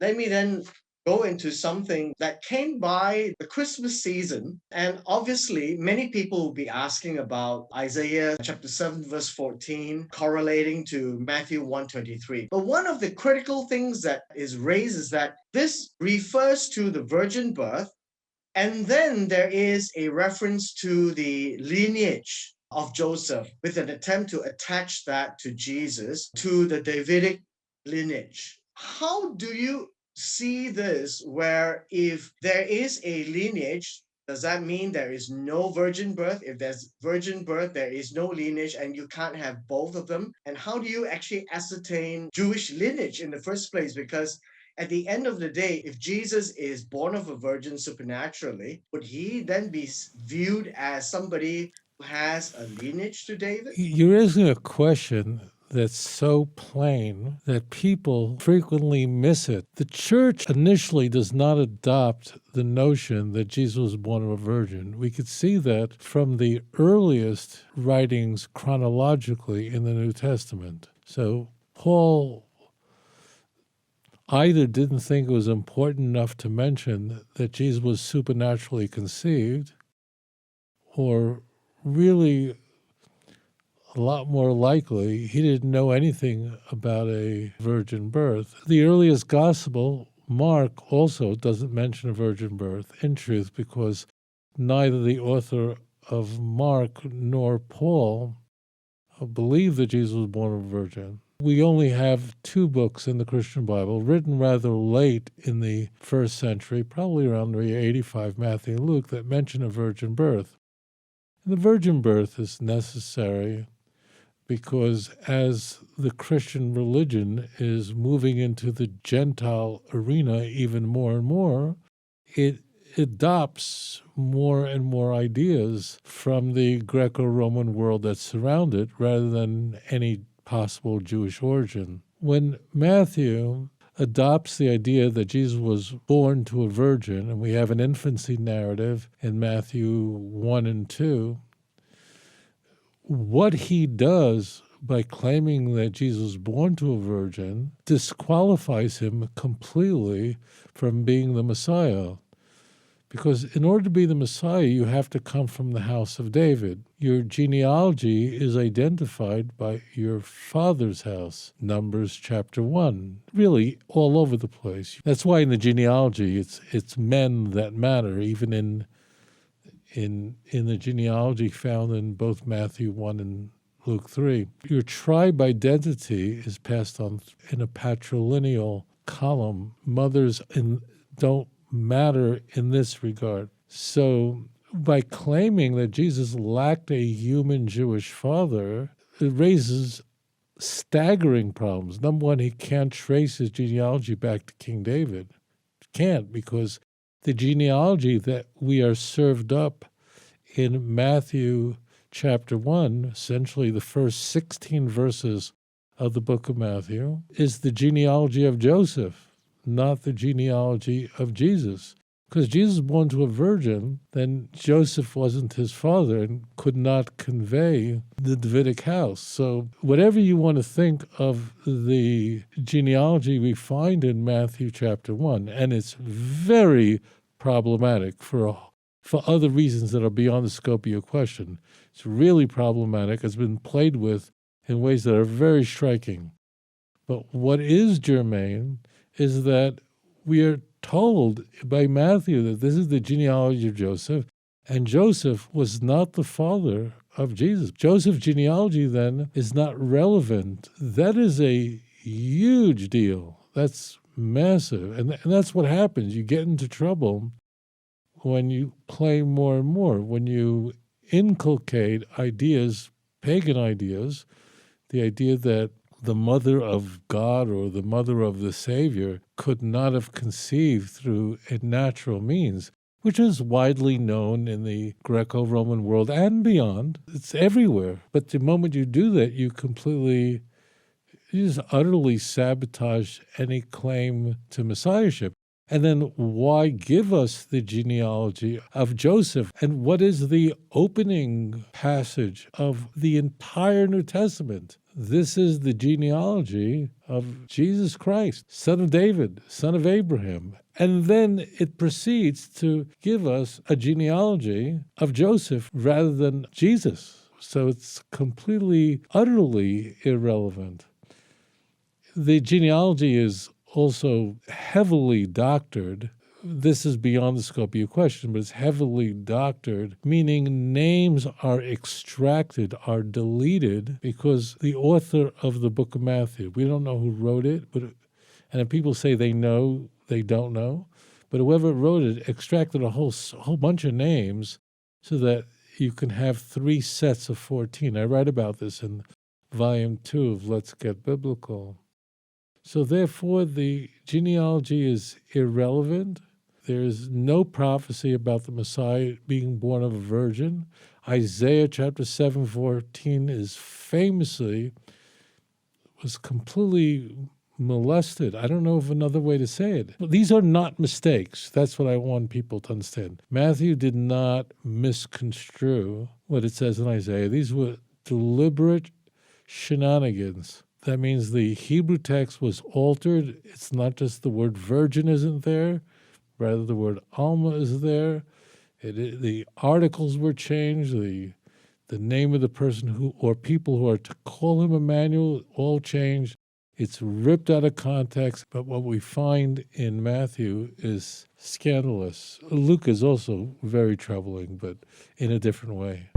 Let me then go into something that came by the Christmas season. And obviously, many people will be asking about Isaiah chapter 7, verse 14, correlating to Matthew 1:23. But one of the critical things that is raised is that this refers to the virgin birth. And then there is a reference to the lineage of Joseph with an attempt to attach that to Jesus, to the Davidic lineage. How do you see this, where if there is a lineage, does that mean there is no virgin birth? If there's virgin birth, there is no lineage, and you can't have both of them? And how do you actually ascertain Jewish lineage in the first place? Because at the end of the day, if Jesus is born of a virgin supernaturally, would he then be viewed as somebody who has a lineage to David? You're asking a question that's so plain that people frequently miss it. The church initially does not adopt the notion that Jesus was born of a virgin. We could see that from the earliest writings chronologically in the New Testament. So Paul either didn't think it was important enough to mention that Jesus was supernaturally conceived, or really a lot more likely, he didn't know anything about a virgin birth. The earliest gospel, Mark, also doesn't mention a virgin birth, in truth, because neither the author of Mark nor Paul believed that Jesus was born of a virgin. We only have two books in the Christian Bible, written rather late in the first century, probably around 85, Matthew and Luke, that mention a virgin birth. And the virgin birth is necessary because as the Christian religion is moving into the Gentile arena even more and more, it adopts more and more ideas from the Greco-Roman world that surround it rather than any possible Jewish origin. When Matthew adopts the idea that Jesus was born to a virgin, and we have an infancy narrative in Matthew 1 and 2, what he does by claiming that Jesus was born to a virgin disqualifies him completely from being the Messiah. Because in order to be the Messiah, you have to come from the house of David. Your genealogy is identified by your father's house, Numbers chapter 1, really all over the place. That's why in the genealogy, it's men that matter, even in the genealogy found in both Matthew 1 and Luke 3. Your tribe identity is passed on in a patrilineal column. Mothers don't matter in this regard. So by claiming that Jesus lacked a human Jewish father, it raises staggering problems. Number one, he can't trace his genealogy back to King David. Can't, because the genealogy that we are served up in Matthew chapter 1, essentially the first 16 verses of the book of Matthew, is the genealogy of Joseph, not the genealogy of Jesus. Because Jesus was born to a virgin, then Joseph wasn't his father and could not convey the Davidic house. So whatever you want to think of the genealogy we find in Matthew chapter 1, and it's very problematic for other reasons that are beyond the scope of your question. It's really problematic. It's been played with in ways that are very striking. But what is germane is that we are told by Matthew that this is the genealogy of Joseph, and Joseph was not the father of Jesus. Joseph's genealogy then is not relevant. That is a huge deal. That's massive. And that's what happens. You get into trouble when you play more and more, when you inculcate ideas, pagan ideas, the idea that the mother of God or the mother of the Savior could not have conceived through a natural means, which is widely known in the Greco-Roman world and beyond. It's everywhere. But the moment you do that, you just utterly sabotage any claim to messiahship. And then why give us the genealogy of Joseph? And what is the opening passage of the entire New Testament? This is the genealogy of Jesus Christ, son of David, son of Abraham. And then it proceeds to give us a genealogy of Joseph rather than Jesus. So it's completely, utterly irrelevant. The genealogy is also heavily doctored. This is beyond the scope of your question, but it's heavily doctored, meaning names are extracted, are deleted, because the author of the book of Matthew, we don't know who wrote it, and if people say they know, they don't know, but whoever wrote it extracted a whole bunch of names so that you can have 3 sets of 14. I write about this in volume 2 of Let's Get Biblical. So therefore, the genealogy is irrelevant. There is no prophecy about the Messiah being born of a virgin. Isaiah chapter 7:14 was completely molested. I don't know of another way to say it. These are not mistakes. That's what I want people to understand. Matthew did not misconstrue what it says in Isaiah. These were deliberate shenanigans. That means the Hebrew text was altered. It's not just the word virgin isn't there. Rather, the word Alma is there. The articles were changed. The name of the person or people who are to call him Emmanuel all changed. It's ripped out of context. But what we find in Matthew is scandalous. Luke is also very troubling, but in a different way.